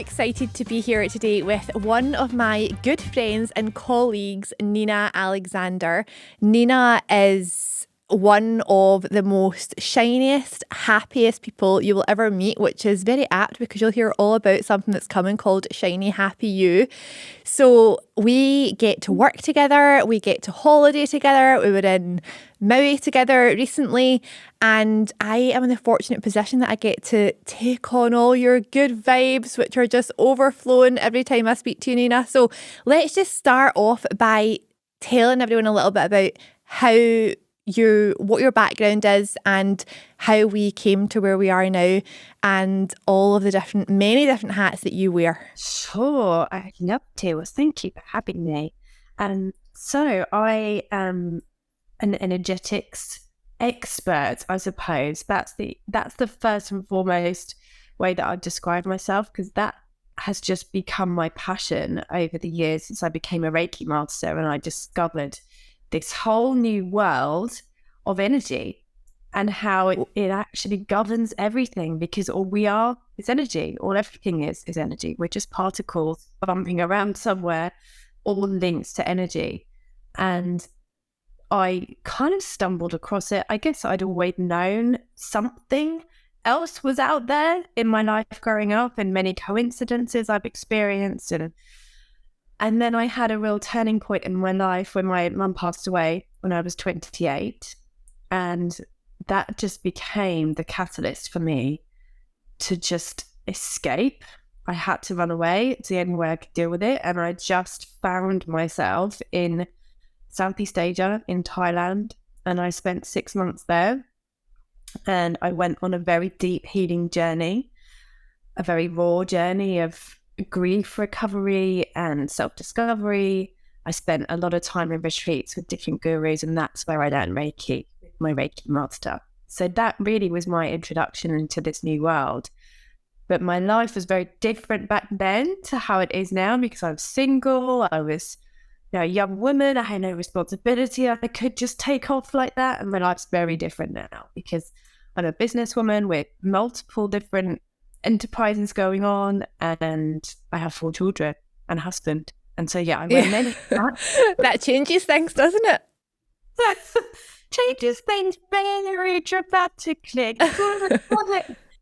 excited to be here today with one of my good friends and colleagues, Nina Alexander. Nina is one of the most shiniest, happiest people you will ever meet, which is very apt because you'll hear all about something that's coming called Shiny Happy You. So we get to work together, we get to holiday together, we were in Maui together recently, and I am in the fortunate position that I get to take on all your good vibes, which are just overflowing every time I speak to you, Nina. So let's just start off by telling everyone a little bit about what your background is and how we came to where we are now and all of the many different hats that you wear. Sure, I'd love to. Well, thank you for having me. So I am an energetics expert, I suppose. That's the first and foremost way that I describe myself, because that has just become my passion over the years since I became a Reiki master and I discovered this whole new world of energy and how it actually governs everything, because all we are is energy. All everything is energy. We're just particles bumping around somewhere, all links to energy. And I kind of stumbled across it. I guess I'd always known something else was out there in my life growing up, and many coincidences I've experienced. And then I had a real turning point in my life when my mum passed away when I was 28. And that just became the catalyst for me to just escape. I had to run away. It's the only way I could deal with it. And I just found myself in Southeast Asia, in Thailand. And I spent 6 months there. And I went on a very deep healing journey, a very raw journey of grief recovery and self-discovery. I spent a lot of time in retreats with different gurus, and that's where I learned Reiki with my Reiki master. So that really was my introduction into this new world. But my life was very different back then to how it is now, because I was single, I was a young woman, I had no responsibility, I could just take off like that. And my life's very different now because I'm a businesswoman with multiple different enterprises going on, and I have 4 children and a husband. And so, I wear many hats. That changes things, doesn't it? Changes things very dramatically.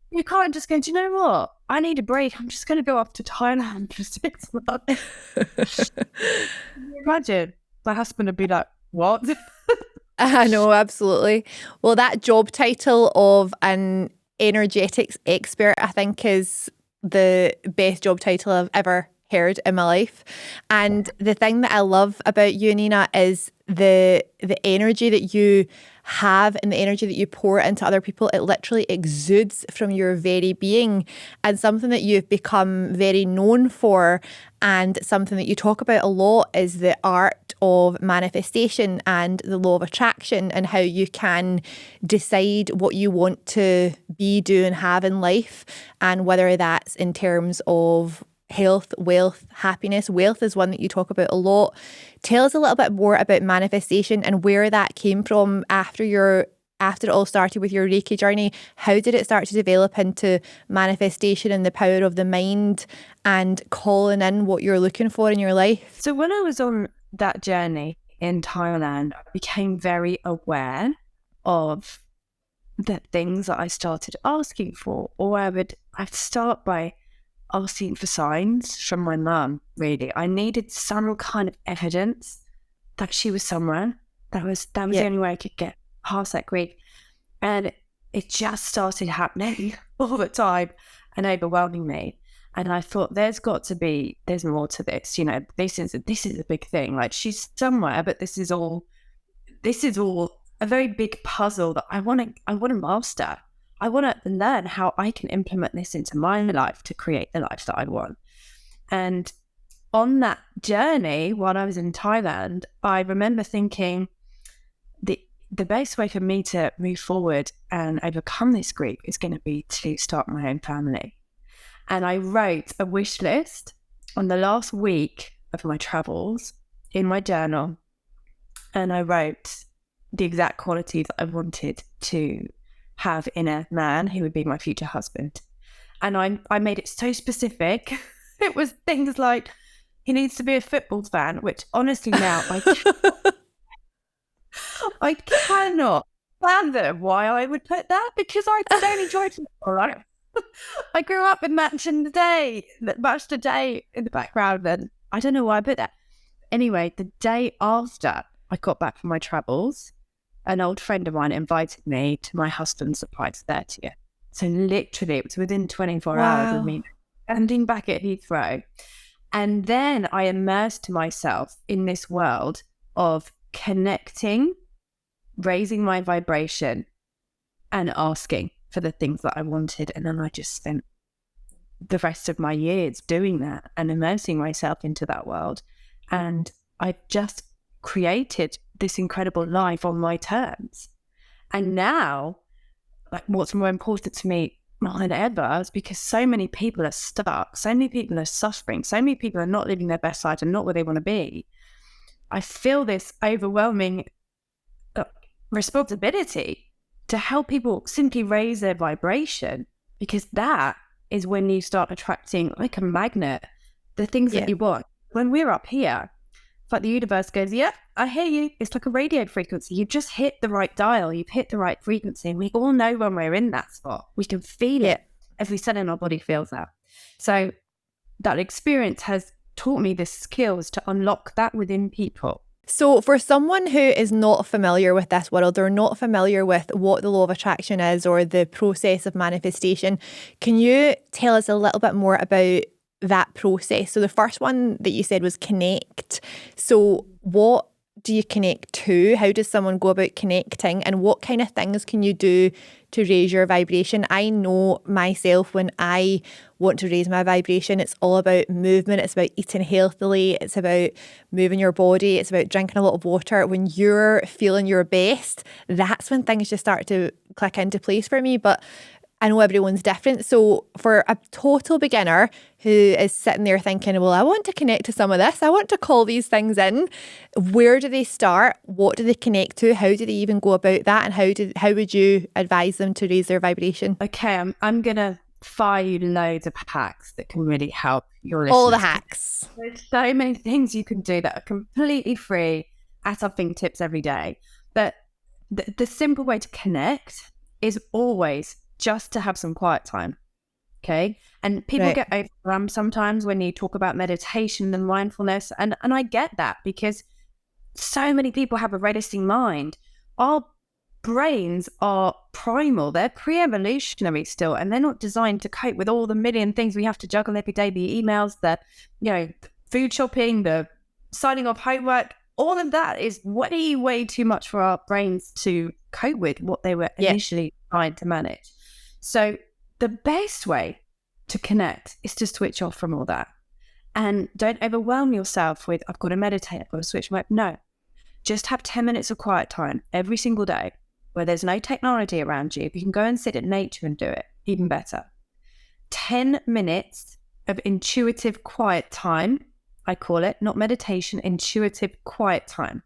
You can't just go, do you know what? I need a break. I'm just going to go off to Thailand for 6 months. Imagine my husband would be like, what? I know, absolutely. Well, that job title of an energetics expert, I think, is the best job title I've ever heard in my life. And the thing that I love about you, Nina, is the energy that you have and the energy that you pour into other people. It literally exudes from your very being, and something that you've become very known for and something that you talk about a lot is the art of manifestation and the law of attraction, and how you can decide what you want to be, do and have in life, and whether that's in terms of health, wealth, happiness. Wealth is one that you talk about a lot. Tell us a little bit more about manifestation and where that came from after it all started with your Reiki journey. How did it start to develop into manifestation and the power of the mind and calling in what you're looking for in your life? So when I was on that journey in Thailand, I became very aware of the things that I started asking for, or I'd start by asking for signs from my mum, really. I needed some kind of evidence that she was somewhere. That was the only way I could get past that grief. And it just started happening all the time and overwhelming me. And I thought, there's more to this. This is a big thing. Like, she's somewhere, but this is all a very big puzzle that I want to master. I want to learn how I can implement this into my life to create the life that I want. And on that journey, while I was in Thailand, I remember thinking the best way for me to move forward and overcome this grief is going to be to start my own family. And I wrote a wish list on the last week of my travels in my journal. And I wrote the exact qualities I wanted to have in a man who would be my future husband. And I made it so specific It was things like, he needs to be a football fan, which honestly now I cannot fathom why I would put that, because I don't enjoy football. Right? I grew up with Match of the Day in the background, and I don't know why I put that. Anyway, the day after I got back from my travels, an old friend of mine invited me to my husband's surprise 30th. So literally, it was within 24 hours of me standing back at Heathrow. And then I immersed myself in this world of connecting, raising my vibration, and asking for the things that I wanted. And then I just spent the rest of my years doing that and immersing myself into that world. And I just created this incredible life on my terms. And now, like, what's more important to me more than ever is because so many people are stuck, so many people are suffering, so many people are not living their best life and not where they want to be. I feel this overwhelming responsibility to help people simply raise their vibration, because that is when you start attracting, like a magnet, the things that you want. When we're up here, it's like the universe goes, yeah, I hear you. It's like a radio frequency. You just hit the right dial. You've hit the right frequency. And we all know when we're in that spot. We can feel it. Every cell in our body feels that. So that experience has taught me the skills to unlock that within people. So for someone who is not familiar with this world, or not familiar with what the law of attraction is or the process of manifestation, can you tell us a little bit more about that process? So the first one that you said was connect. So what do you connect to? How does someone go about connecting? And what kind of things can you do to raise your vibration? I know myself, when I want to raise my vibration, it's all about movement. It's about eating healthily. It's about moving your body. It's about drinking a lot of water. When you're feeling your best, that's when things just start to click into place for me. But I know everyone's different. So for a total beginner who is sitting there thinking, well, I want to connect to some of this, I want to call these things in, where do they start? What do they connect to? How do they even go about that? And how would you advise them to raise their vibration? Okay, I'm going to fire you loads of hacks that can really help your listeners. All the hacks. There's so many things you can do that are completely free at our fingertips every day. But the simple way to connect is always just to have some quiet time. Okay. And people get overwhelmed sometimes when you talk about meditation and mindfulness. And I get that, because so many people have a racing mind. Our brains are primal. They're pre-evolutionary still, and they're not designed to cope with all the million things we have to juggle every day, the emails, the food shopping, the signing off homework. All of that is way, way too much for our brains to cope with what they were initially trying to manage. So the best way to connect is to switch off from all that. And don't overwhelm yourself with, I've got to meditate, I've got to switch my... No, just have 10 minutes of quiet time every single day where there's no technology around you. If you can go and sit in nature and do it, even better. 10 minutes of intuitive quiet time, I call it, not meditation, intuitive quiet time.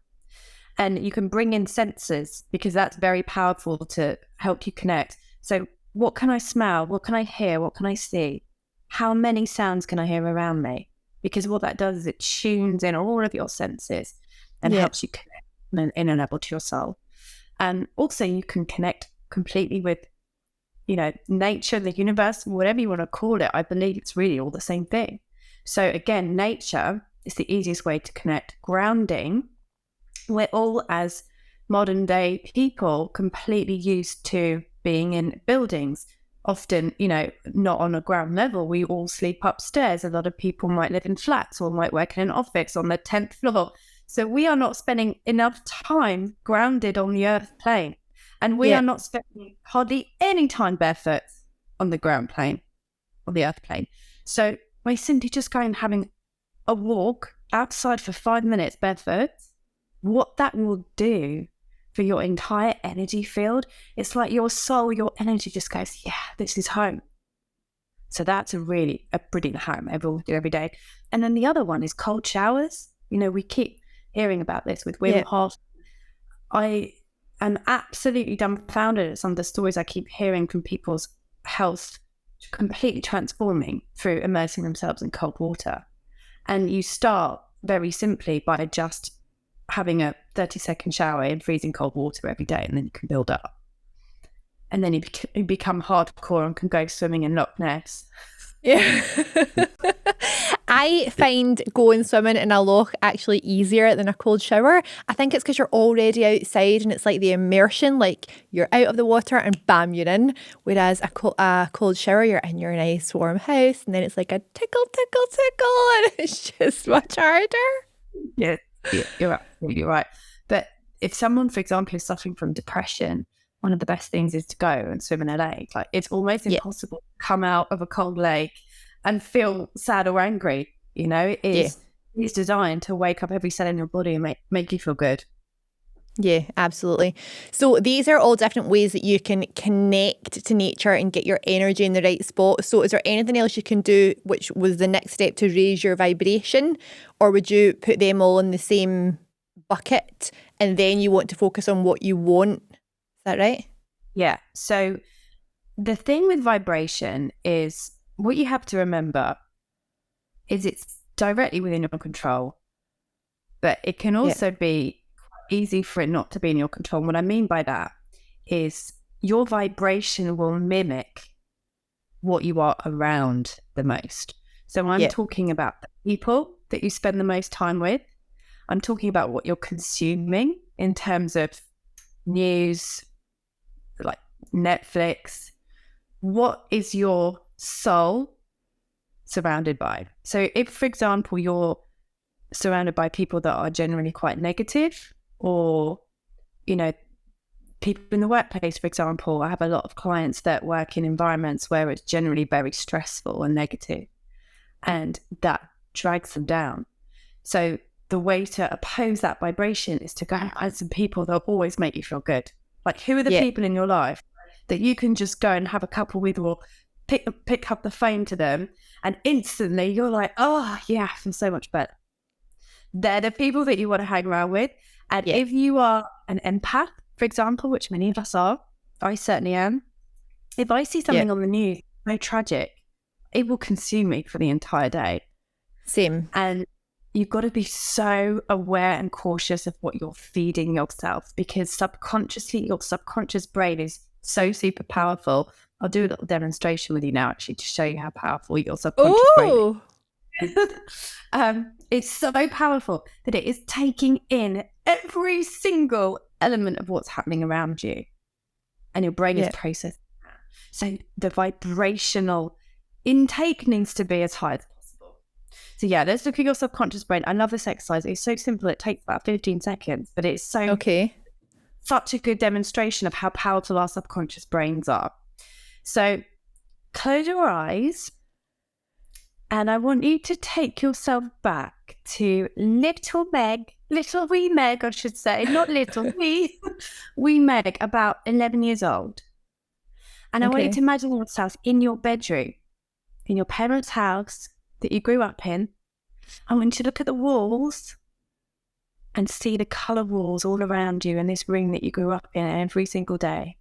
And you can bring in senses, because that's very powerful to help you connect. So what can I smell? What can I hear? What can I see? How many sounds can I hear around me? Because what that does is it tunes in all of your senses and helps you connect in a level to your soul. And also you can connect completely with, nature, the universe, whatever you want to call it. I believe it's really all the same thing. So again, nature is the easiest way to connect. Grounding, we're all, as modern day people, completely used to being in buildings, often, not on a ground level. We all sleep upstairs. A lot of people might live in flats or might work in an office on the 10th floor. So we are not spending enough time grounded on the earth plane. And we are not spending hardly any time barefoot on the ground plane, on the earth plane. So by simply just going and having a walk outside for 5 minutes barefoot, what that will do for your entire energy field, it's like your soul, your energy just goes, yeah, this is home. So that's a brilliant hack everyone do every day. And then the other one is cold showers. We keep hearing about this with Wim Hof. I am absolutely dumbfounded at some of the stories I keep hearing from people's health completely transforming through immersing themselves in cold water. And you start very simply by just having a 30-second shower in freezing cold water every day, and then you can build up. And then you become hardcore and can go swimming in Loch Ness. Yeah. I find going swimming in a loch actually easier than a cold shower. I think it's because you're already outside and it's like the immersion, like you're out of the water and bam, you're in. Whereas a cold shower, you're in your nice warm house and then it's like a tickle, tickle, tickle, and it's just much harder. Yeah, you're absolutely right. But if someone, for example, is suffering from depression, one of the best things is to go and swim in a lake. Like, it's almost impossible to come out of a cold lake and feel sad or angry. You know, it's designed to wake up every cell in your body and make you feel good. Yeah, absolutely. So these are all different ways that you can connect to nature and get your energy in the right spot. So is there anything else you can do, which was the next step to raise your vibration? Or would you put them all in the same bucket and then you want to focus on what you want? Is that right? Yeah. So the thing with vibration is, what you have to remember is it's directly within your control, but it can also be easy for it not to be in your control. What I mean by that is your vibration will mimic what you are around the most. So I'm talking about the people that you spend the most time with. I'm talking about what you're consuming in terms of news, like Netflix. What is your soul surrounded by? So if, for example, you're surrounded by people that are generally quite negative, or, you know, people in the workplace, for example, I have a lot of clients that work in environments where it's generally very stressful and negative, and that drags them down. So the way to oppose that vibration is to go and find some people that always make you feel good. Like, who are the people in your life that you can just go and have a couple with, or pick up the phone to them and instantly you're like, oh yeah, I feel so much better. They're the people that you want to hang around with. And if you are an empath, for example, which many of us are, I certainly am, if I see something on the news so tragic, it will consume me for the entire day. Same. And you've got to be so aware and cautious of what you're feeding yourself, because subconsciously, your subconscious brain is so super powerful. I'll do a little demonstration with you now, actually, to show you how powerful your subconscious brain is. It's so powerful that it is taking in every single element of what's happening around you, and your brain is processing that. So the vibrational intake needs to be as high as possible. So let's look at your subconscious brain. I love this exercise. It's so simple. It takes about 15 seconds, but it's such a good demonstration of how powerful our subconscious brains are. So close your eyes, and I want you to take yourself back to little wee Meg, I should say, not little, wee Meg, about 11 years old. And I want you to imagine yourself in your bedroom, in your parents' house that you grew up in. I want you to look at the walls and see the colour walls all around you in this room that you grew up in every single day.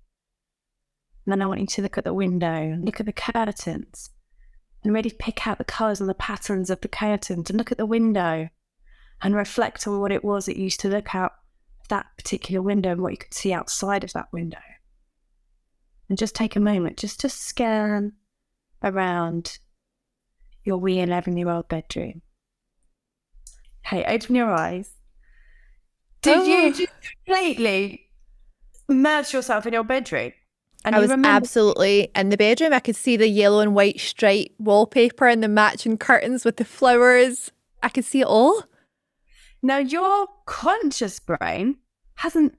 And then I want you to look at the window, look at the curtains, and really pick out the colours and the patterns of the curtains, and look at the window and reflect on what it was that you used to look out of that particular window and what you could see outside of that window. And just take a moment just to scan around your wee 11-year-old bedroom. Hey, open your eyes. Did you just completely immerse yourself in your bedroom? And I was absolutely in the bedroom. I could see the yellow and white stripe wallpaper and the matching curtains with the flowers. I could see it all. Now, your conscious brain hasn't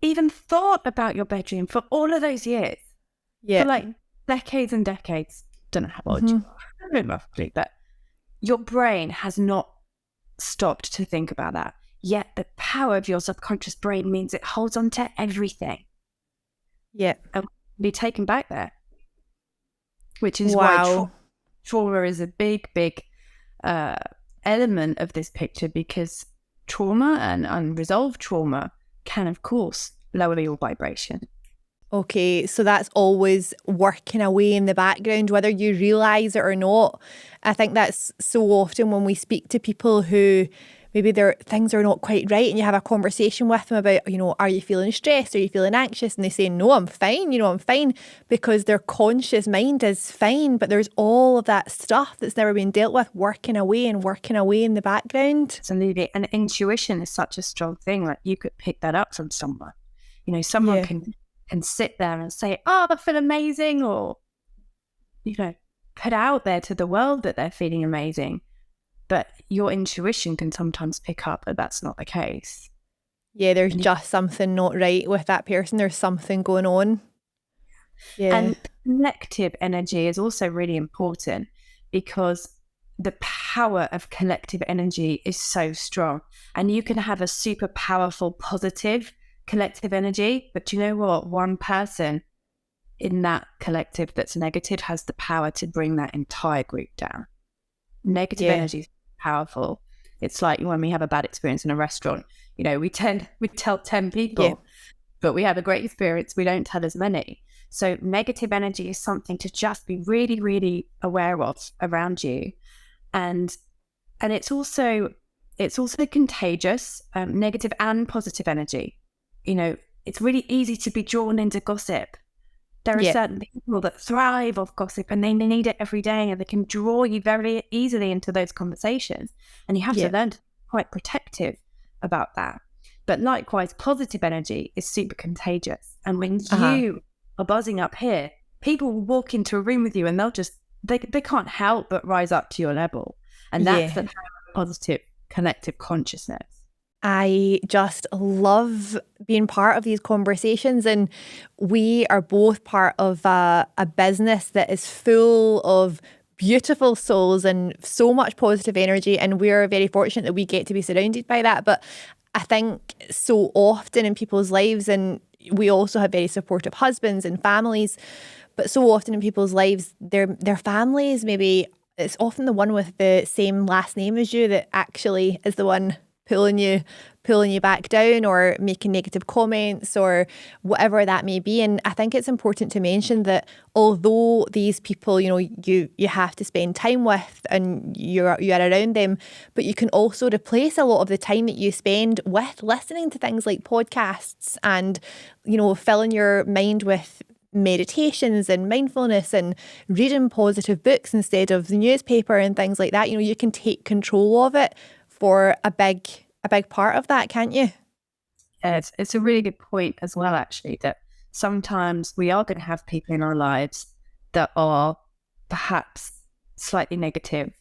even thought about your bedroom for all of those years. For like decades and decades. Don't know how old you are. I don't know roughly, but your brain has not stopped to think about that. Yet the power of your subconscious brain means it holds on to everything. Yeah. And be taken back there. Which is why trauma is a big element of this picture, because trauma and unresolved trauma can, of course, lower your vibration. Okay, so that's always working away in the background, whether you realise it or not. I think that's so often when we speak to people who maybe their things are not quite right and you have a conversation with them about, are you feeling stressed? Are you feeling anxious? And they say, no, I'm fine, I'm fine, because their conscious mind is fine. But there's all of that stuff that's never been dealt with working away in the background. Absolutely. And intuition is such a strong thing. Like you could pick that up from someone. Someone can sit there and say, oh, I feel amazing, or, put out there to the world that they're feeling amazing. But your intuition can sometimes pick up that that's not the case. Yeah, there's just something not right with that person. There's something going on. Yeah. And collective energy is also really important because the power of collective energy is so strong. And you can have a super powerful, positive collective energy, but you know what? One person in that collective that's negative has the power to bring that entire group down. Negative energy is powerful. It's like when we have a bad experience in a restaurant, we tell 10 people, but we have a great experience, we don't tell as many. So negative energy is something to just be really, really aware of around you. And it's also contagious, negative and positive energy. It's really easy to be drawn into gossip. There are certain people that thrive off gossip and they need it every day, and they can draw you very easily into those conversations. And you have to learn to be quite protective about that. But likewise, positive energy is super contagious. And when you are buzzing up here, people will walk into a room with you and they'll just, they can't help but rise up to your level. And that's the power of positive collective consciousness. I just love being part of these conversations, and we are both part of a business that is full of beautiful souls and so much positive energy, and we're very fortunate that we get to be surrounded by that. But I think so often in people's lives, and we also have very supportive husbands and families, but so often in people's lives, their families, maybe it's often the one with the same last name as you that actually is the one pulling you back down or making negative comments or whatever that may be. And I think it's important to mention that although these people, you have to spend time with and you're around them, but you can also replace a lot of the time that you spend with listening to things like podcasts and, filling your mind with meditations and mindfulness and reading positive books instead of the newspaper and things like that. You can take control of it for a big part of that, can't you? It's a really good point as well, actually, that sometimes we are going to have people in our lives that are perhaps slightly negative,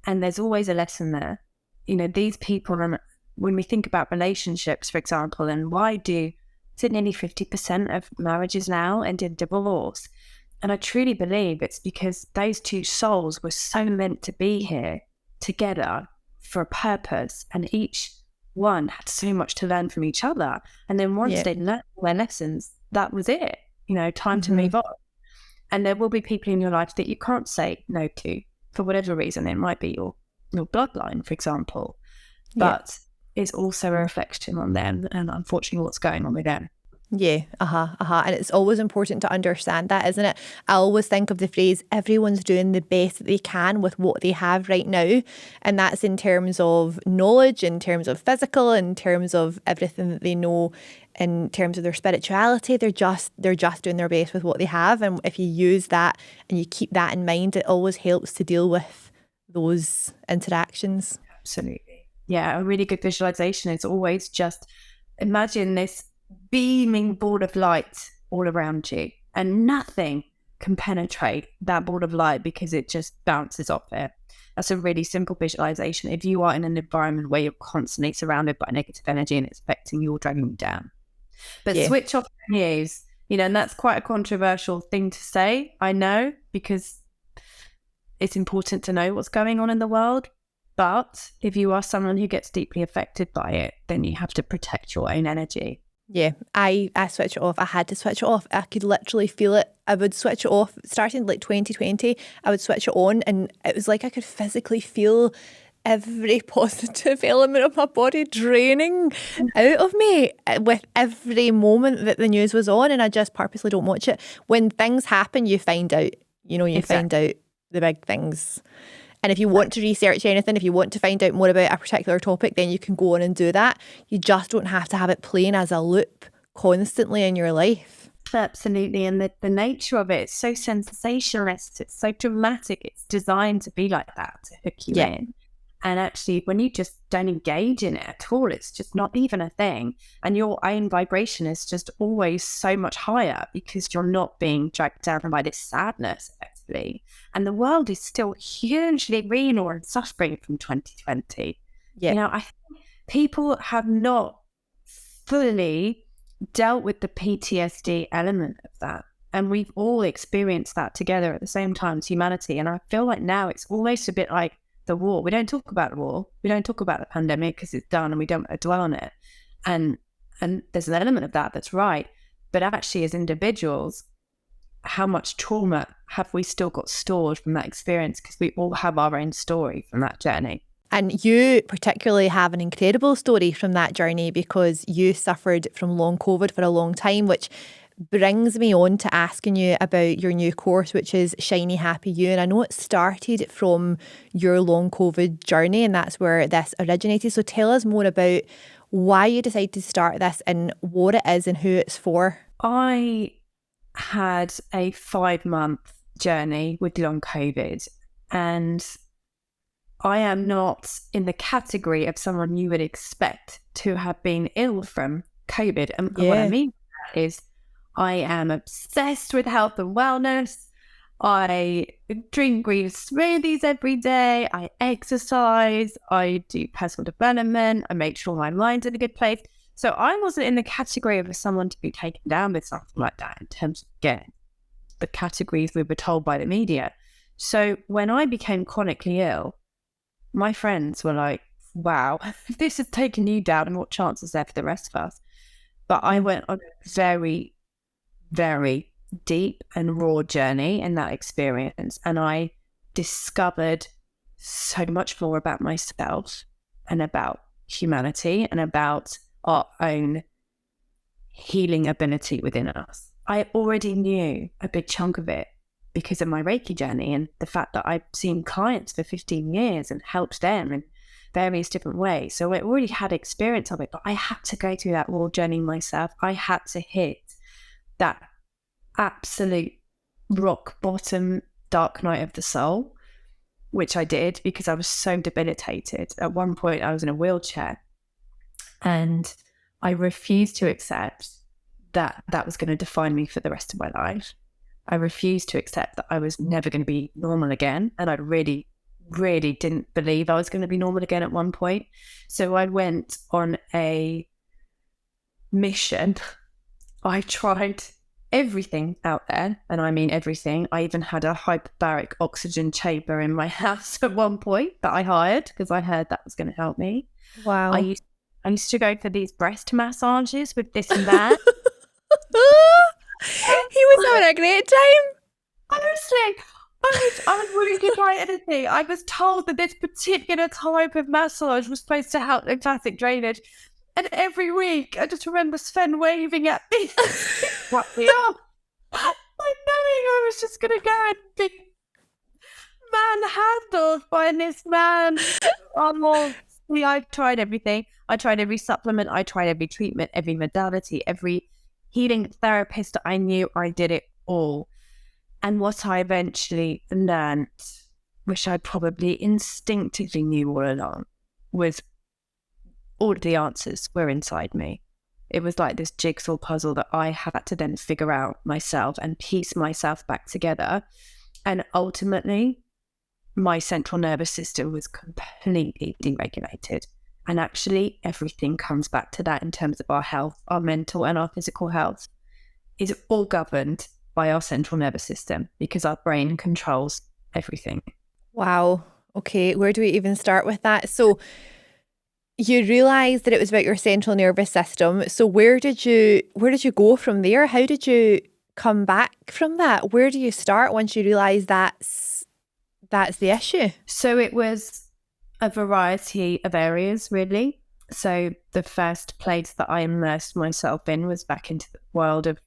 and there's always a lesson there. These people, when we think about relationships, for example, and why do nearly 50% of marriages now end in divorce? And I truly believe it's because those two souls were so meant to be here together for a purpose, and each one had so much to learn from each other. And then once they learned their lessons, that was it. Time to move on. And there will be people in your life that you can't say no to for whatever reason. It might be your bloodline, for example, but it's also a reflection on them and unfortunately what's going on with them. Yeah, And it's always important to understand that, isn't it? I always think of the phrase, everyone's doing the best that they can with what they have right now. And that's in terms of knowledge, in terms of physical, in terms of everything that they know, in terms of their spirituality. They're just doing their best with what they have. And if you use that and you keep that in mind, it always helps to deal with those interactions. Absolutely. Yeah, a really good visualization is always just imagine this beaming ball of light all around you, and nothing can penetrate that ball of light because it just bounces off it. That's a really simple visualization. If you are in an environment where you're constantly surrounded by negative energy and it's affecting you or dragging you down, but switch off the news, and that's quite a controversial thing to say, I know, because it's important to know what's going on in the world. But if you are someone who gets deeply affected by it, then you have to protect your own energy. Yeah, I switch it off. I had to switch it off. I could literally feel it. I would switch it off starting like 2020. I would switch it on and it was like I could physically feel every positive element of my body draining out of me with every moment that the news was on, and I just purposely don't watch it. When things happen, you find out, find out the big things. And if you want to research anything, if you want to find out more about a particular topic, then you can go on and do that. You just don't have to have it playing as a loop constantly in your life. Absolutely. And the nature of it, it's so sensationalist, it's so dramatic, it's designed to be like that, to hook you in. And actually, when you just don't engage in it at all, it's just not even a thing. And your own vibration is just always so much higher because you're not being dragged down by this sadness, effectively. And the world is still hugely renal and suffering from 2020. Yeah. I think people have not fully dealt with the PTSD element of that. And we've all experienced that together at the same time as humanity. And I feel like now it's almost a bit like the war. We don't talk about the war. We don't talk about the pandemic because it's done and we don't dwell on it. And there's an element of that that's right. But actually, as individuals, how much trauma have we still got stored from that experience? Because we all have our own story from that journey. And you particularly have an incredible story from that journey because you suffered from long COVID for a long time, which brings me on to asking you about your new course, which is Shiny Happy You. And I know it started from your long COVID journey, and that's where this originated. So tell us more about why you decided to start this and what it is and who it's for. I had a 5-month journey with long COVID, and I am not in the category of someone you would expect to have been ill from COVID. And what I mean is I am obsessed with health and wellness. I drink green smoothies every day. I exercise. I do personal development. I make sure my mind's in a good place. So I wasn't in the category of someone to be taken down with something like that in terms of, again, the categories we were told by the media. So when I became chronically ill, my friends were like, wow, if this has taken you down, and what chance is there for the rest of us? But I went on a very, very deep and raw journey in that experience. And I discovered so much more about myself and about humanity and about our own healing ability within us. I already knew a big chunk of it because of my Reiki journey and the fact that I've seen clients for 15 years and helped them in various different ways. So I already had experience of it, but I had to go through that raw journey myself. I had to hit that absolute rock bottom dark night of the soul, which I did because I was so debilitated. At one point, I was in a wheelchair and I refused to accept that that was going to define me for the rest of my life. I refused to accept that I was never going to be normal again. And I really, really didn't believe I was going to be normal again at one point. So I went on a mission. I tried everything out there, and I mean everything. I even had a hyperbaric oxygen chamber in my house at one point that I hired because I heard that was going to help me. Wow. I used to go for these breast massages with this and that. He was having a great time. Honestly, I was willing to try anything. I was told that this particular type of massage was supposed to help lymphatic drainage. And every week, I just remember Sven waving at me. What me up? Like knowing I was just going to go and be manhandled by this man. See, I tried everything. I tried every supplement. I tried every treatment, every modality, every healing therapist I knew. I did it all. And what I eventually learned, which I probably instinctively knew all along, was all of the answers were inside me. It was like this jigsaw puzzle that I had to then figure out myself and piece myself back together. And ultimately, my central nervous system was completely deregulated. And actually, everything comes back to that in terms of our health, our mental and our physical health is all governed by our central nervous system because our brain controls everything. Wow. Okay, where do we even start with that? So you realised that it was about your central nervous system. So where did you go from there? How did you come back from that? Where do you start once you realise that's the issue? So it was A variety of areas, really. So the first place that I immersed myself in was back into the world of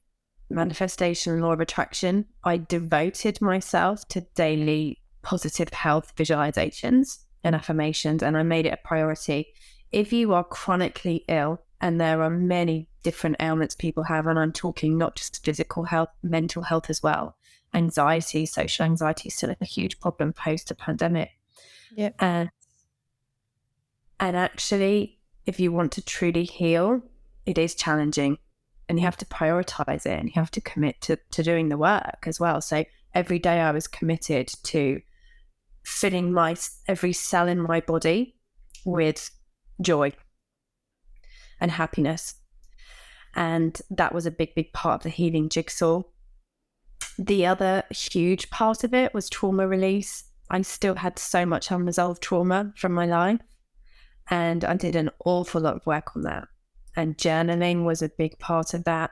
manifestation and law of attraction. I devoted myself to daily positive health visualizations and affirmations, and I made it a priority. If you are chronically ill, and there are many different ailments people have, and I'm talking not just physical health, mental health as well. Anxiety, social anxiety is still a huge problem post the pandemic. Yep. And actually, if you want to truly heal, it is challenging, and you have to prioritize it, and you have to commit to doing the work as well. So every day I was committed to filling every cell in my body with joy and happiness. And that was a big, big part of the healing jigsaw. The other huge part of it was trauma release. I still had so much unresolved trauma from my life, and I did an awful lot of work on that. And journaling was a big part of that.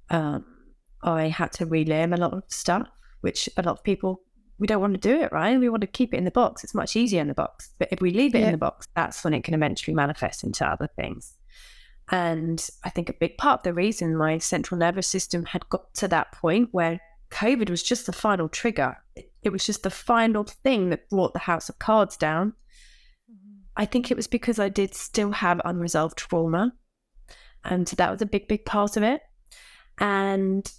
I had to relearn a lot of stuff, which a lot of people, we don't want to do it, right? We want to keep it in the box. It's much easier in the box. But if we leave it in the box, that's when it can eventually manifest into other things. And I think a big part of the reason my central nervous system had got to that point where COVID was just the final trigger, it was just the final thing that brought the house of cards down. I think it was because I did still have unresolved trauma. And so that was a big, big part of it. And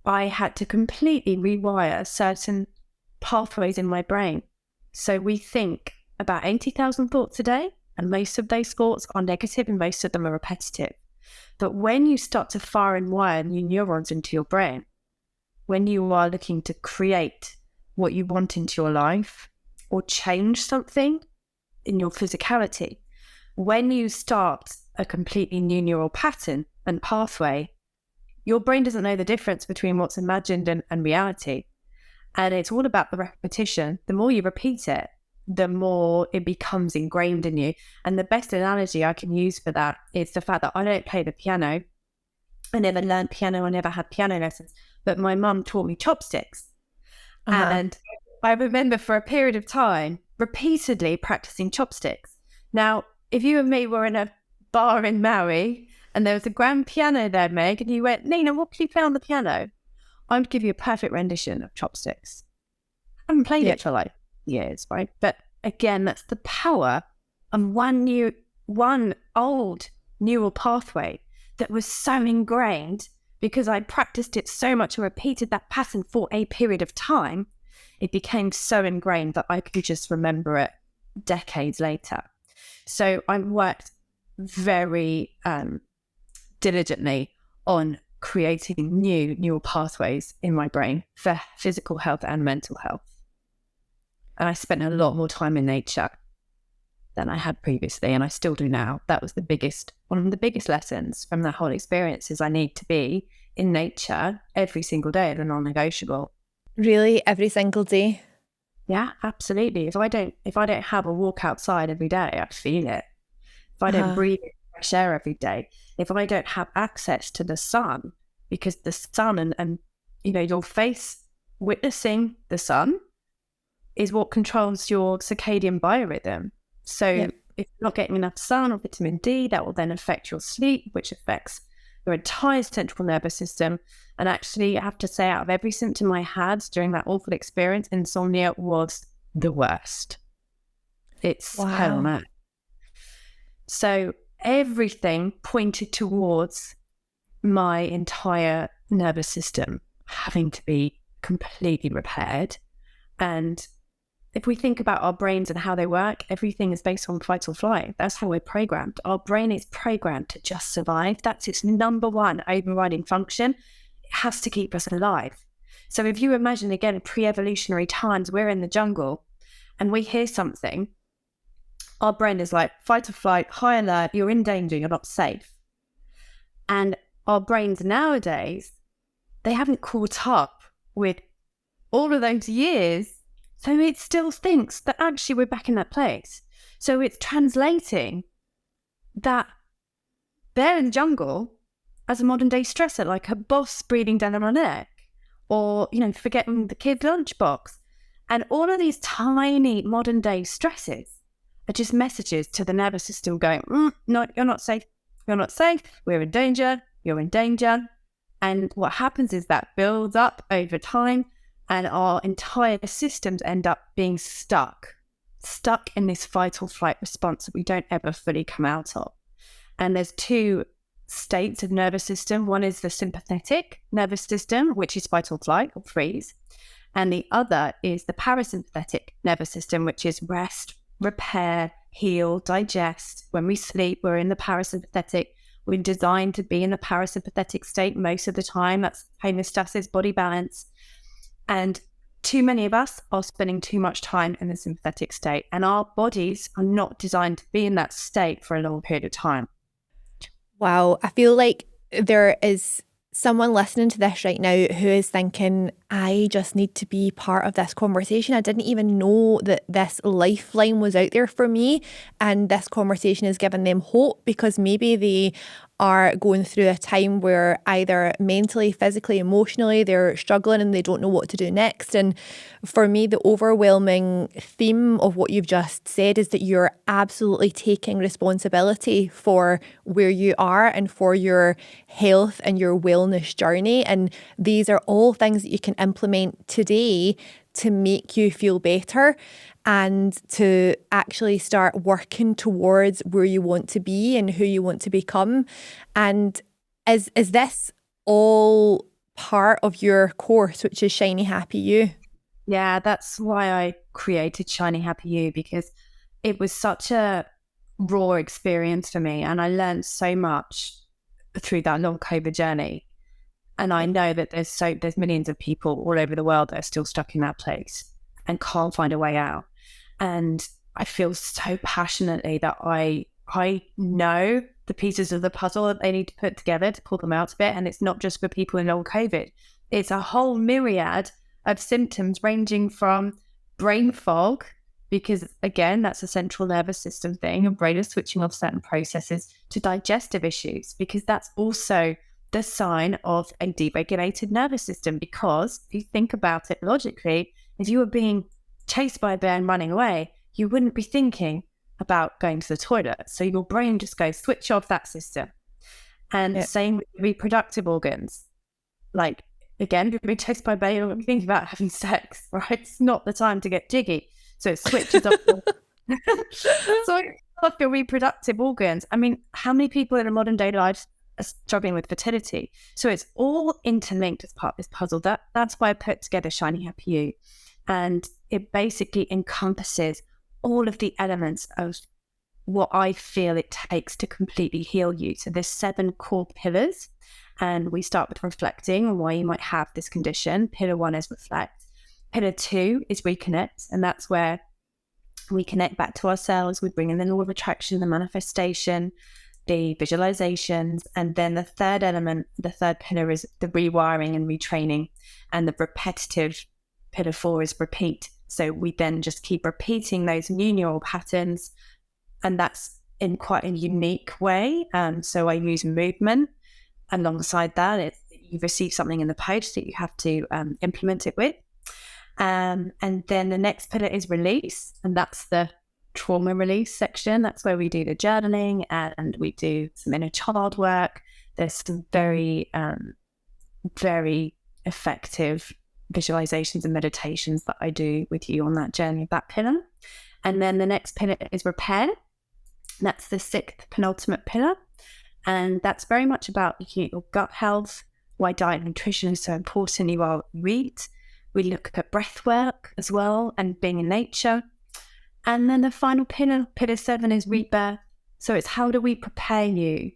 I had to completely rewire certain pathways in my brain. So we think about 80,000 thoughts a day, and most of those thoughts are negative and most of them are repetitive. But when you start to fire and wire new neurons into your brain, when you are looking to create what you want into your life or change something in your physicality, when you start a completely new neural pattern and pathway, your brain doesn't know the difference between what's imagined and reality. And it's all about the repetition. The more you repeat it, the more it becomes ingrained in you. And the best analogy I can use for that is the fact that I don't play the piano. I never learned piano. I never had piano lessons. But my mum taught me chopsticks. And I remember for a period of time repeatedly practicing chopsticks. Now, if you and me were in a bar in Maui and there was a grand piano there, Meg, and you went, Nina, what can you play on the piano? I would give you a perfect rendition of chopsticks. I haven't played it for like years, right? But again, that's the power of one old neural pathway that was so ingrained because I practiced it so much and repeated that pattern for a period of time. It became so ingrained that I could just remember it decades later. So I worked very diligently on creating new neural pathways in my brain for physical health and mental health. And I spent a lot more time in nature than I had previously, and I still do now. That was one of the biggest lessons from that whole experience is I need to be in nature every single day. They're non-negotiable. Really? Every single day? Yeah, absolutely. If I don't have a walk outside every day, I feel it. If I don't breathe fresh air every day, if I don't have access to the sun, because the sun and your face witnessing the sun is what controls your circadian biorhythm. So if you're not getting enough sun or vitamin D, that will then affect your sleep, which affects your entire central nervous system. And actually, I have to say, out of every symptom I had during that awful experience, insomnia was the worst. It's hell on earth. So everything pointed towards my entire nervous system having to be completely repaired. And if we think about our brains and how they work, everything is based on fight or flight. That's how we're programmed. Our brain is programmed to just survive. That's its number one overriding function. It has to keep us alive. So if you imagine, again, pre-evolutionary times, we're in the jungle and we hear something, our brain is like fight or flight, high alert, you're in danger, you're not safe. And our brains nowadays, they haven't caught up with all of those years. So it still thinks that actually we're back in that place. So it's translating that they're in the jungle as a modern day stressor, like a boss breathing down on our neck, or, forgetting the kid's lunchbox. And all of these tiny modern day stresses are just messages to the nervous system going, no, you're not safe. You're not safe. We're in danger. You're in danger. And what happens is that builds up over time, and our entire systems end up being stuck in this fight or flight response that we don't ever fully come out of. And there's two states of nervous system. One is the sympathetic nervous system, which is fight or flight or freeze. And the other is the parasympathetic nervous system, which is rest, repair, heal, digest. When we sleep, we're in the parasympathetic. We're designed to be in the parasympathetic state most of the time. That's homeostasis, body balance. And too many of us are spending too much time in the sympathetic state, and our bodies are not designed to be in that state for a long period of time. Wow. I feel like there is someone listening to this right now who is thinking, I just need to be part of this conversation. I didn't even know that this lifeline was out there for me. And this conversation has given them hope, because maybe they are going through a time where either mentally, physically, emotionally, they're struggling and they don't know what to do next. And for me, the overwhelming theme of what you've just said is that you're absolutely taking responsibility for where you are and for your health and your wellness journey. And these are all things that you can implement today to make you feel better and to actually start working towards where you want to be and who you want to become. And is this all part of your course, which is Shiny Happy You? Yeah, that's why I created Shiny Happy You, because it was such a raw experience for me, and I learned so much through that long COVID journey. And I know that there's millions of people all over the world that are still stuck in that place and can't find a way out. And I feel so passionately that I know the pieces of the puzzle that they need to put together to pull them out of it. And it's not just for people in long COVID. It's a whole myriad of symptoms ranging from brain fog, because again, that's a central nervous system thing, and brain is switching off certain processes, to digestive issues, because that's also the sign of a deregulated nervous system. Because if you think about it logically, if you were being chased by a bear and running away, you wouldn't be thinking about going to the toilet. So your brain just goes, switch off that system. And same with reproductive organs. Like, again, if you're being chased by a bear, you're not thinking about having sex, right? It's not the time to get jiggy. So it switches off. Off your reproductive organs. I mean, how many people in a modern day life are struggling with fertility? So it's all interlinked as part of this puzzle. That's why I put together Shiny Happy You. And it basically encompasses all of the elements of what I feel it takes to completely heal you. So there's 7 core pillars, and we start with reflecting on why you might have this condition. Pillar 1 is reflect. Pillar 2 is reconnect, and that's where we connect back to ourselves. We bring in the law of attraction, the manifestation, the visualizations, and then the third element, the third pillar, is the rewiring and retraining, and the repetitive pillar 4 is repeat. So we then just keep repeating those new neural patterns, and that's in quite a unique way. So I use movement alongside that. You receive something in the post that you have to implement it with. And then the next pillar is release, and that's the trauma release section. That's where we do the journaling and we do some inner child work. There's some very, very effective visualizations and meditations that I do with you on that journey of that pillar. And then the next pillar is repair. That's the 6th penultimate pillar. And that's very much about looking at your gut health, why diet and nutrition is so important while you eat. We look at breath work as well, and being in nature. And then the final pillar, pillar 7, is rebirth. So it's how do we prepare you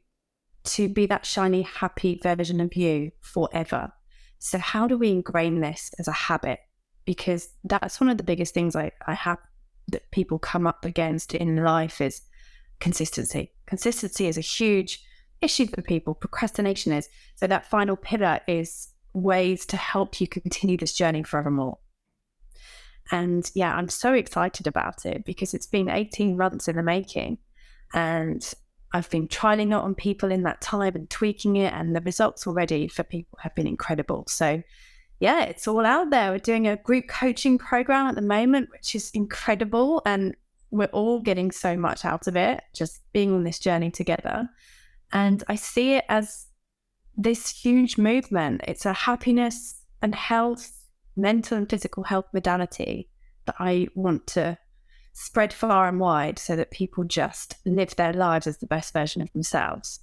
to be that shiny, happy version of you forever? So how do we ingrain this as a habit? Because that's one of the biggest things I have that people come up against in life is consistency. Consistency is a huge issue for people. Procrastination is. So that final pillar is ways to help you continue this journey forevermore. And yeah, I'm so excited about it because it's been 18 months in the making, and I've been trialing it on people in that time and tweaking it, and the results already for people have been incredible. So yeah, it's all out there. We're doing a group coaching program at the moment, which is incredible. And we're all getting so much out of it, just being on this journey together. And I see it as this huge movement. It's a happiness and health, mental and physical health modality that I want to spread far and wide so that people just live their lives as the best version of themselves.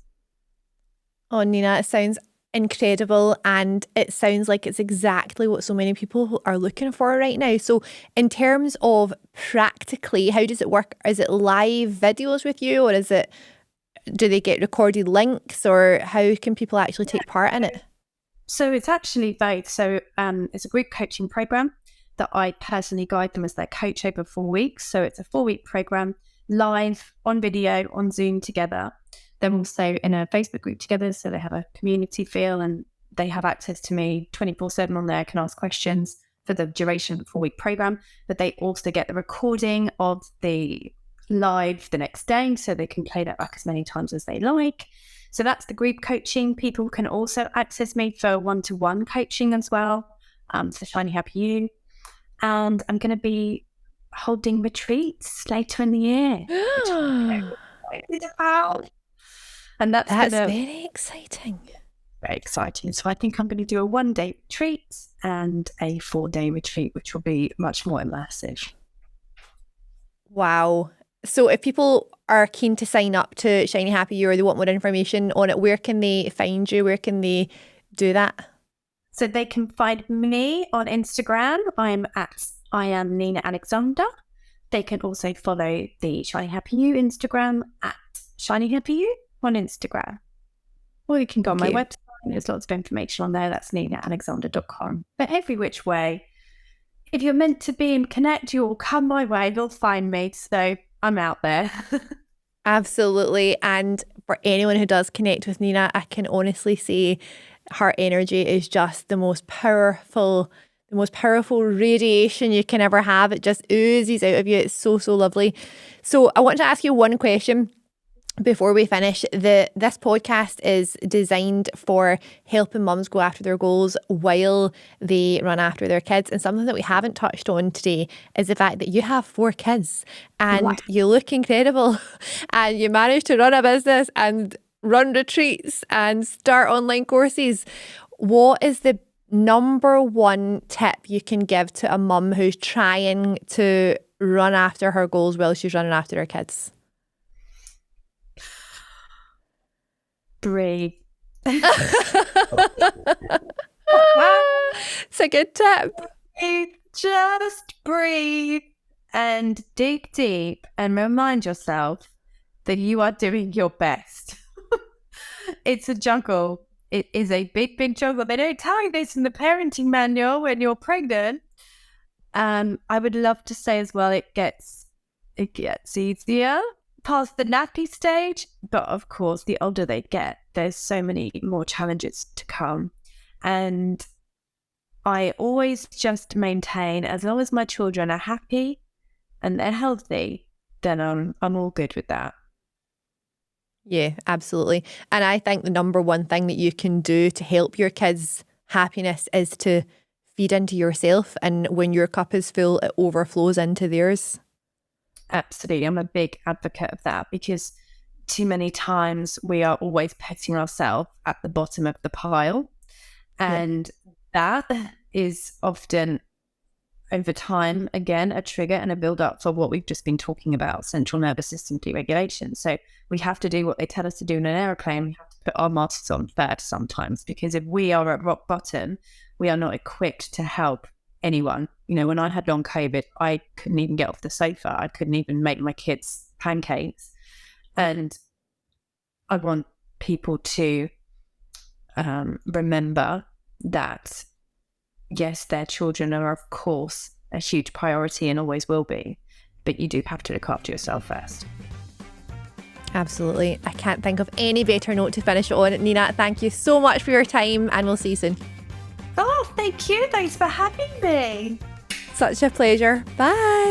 Oh, Nina, it sounds incredible, and it sounds like it's exactly what so many people are looking for right now. So in terms of practically, how does it work? Is it live videos with you, or do they get recorded links, or how can people actually take part in it? So it's actually both. So it's a group coaching program that I personally guide them as their coach over 4 weeks. So it's a 4-week program, live, on video, on Zoom together. They're also in a Facebook group together, so they have a community feel and they have access to me 24/7 on there, can ask questions for the duration of the 4-week program. But they also get the recording of the live the next day, so they can play that back as many times as they like. So that's the group coaching. People can also access me for one-to-one coaching as well, for Shiny Happy You. And I'm going to be holding retreats later in the year. And that's very exciting. Very exciting. So I think I'm going to do a 1-day retreat and a 4-day retreat, which will be much more immersive. Wow. So if people are keen to sign up to Shiny Happy You, or they want more information on it, where can they find you? Where can they do that? So they can find me on Instagram. I am Nina Alexander. They can also follow the Shiny Happy You Instagram at Shiny Happy You on Instagram. Or you can go on my website. There's lots of information on there. That's ninaalexander.com. But every which way, if you're meant to be and connect, you'll come my way. You'll find me. So I'm out there. Absolutely. And for anyone who does connect with Nina, I can honestly say her energy is just the most powerful radiation you can ever have. It just oozes out of you. It's so, so lovely. So I want to ask you one question before we finish. This podcast is designed for helping mums go after their goals while they run after their kids. And something that we haven't touched on today is the fact that you have 4 kids and you look incredible and you managed to run a business and run retreats and start online courses. What is the number one tip you can give to a mum who's trying to run after her goals while she's running after her kids? Breathe. It's a good tip. Just breathe and dig deep and remind yourself that you are doing your best. It's a juggle. It is a big, big juggle. They don't tell you this in the parenting manual when you're pregnant. I would love to say as well, it gets easier past the nappy stage, but of course, the older they get, there's so many more challenges to come. And I always just maintain, as long as my children are happy and they're healthy, then I'm all good with that. Yeah, absolutely. And I think the number one thing that you can do to help your kids' happiness is to feed into yourself. And when your cup is full, it overflows into theirs. Absolutely. I'm a big advocate of that, because too many times we are always putting ourselves at the bottom of the pile. And that is often, over time, again, a trigger and a build-up for what we've just been talking about, central nervous system deregulation. So we have to do what they tell us to do in an airplane. We have to put our masks on first sometimes, because if we are at rock bottom, we are not equipped to help anyone. You know, when I had long COVID, I couldn't even get off the sofa. I couldn't even make my kids pancakes. And I want people to remember that, yes, their children are, of course, a huge priority and always will be, but you do have to look after yourself first. Absolutely. I can't think of any better note to finish on. Nina, thank you so much for your time, and we'll see you soon. Oh, thank you. Thanks for having me. Such a pleasure. Bye.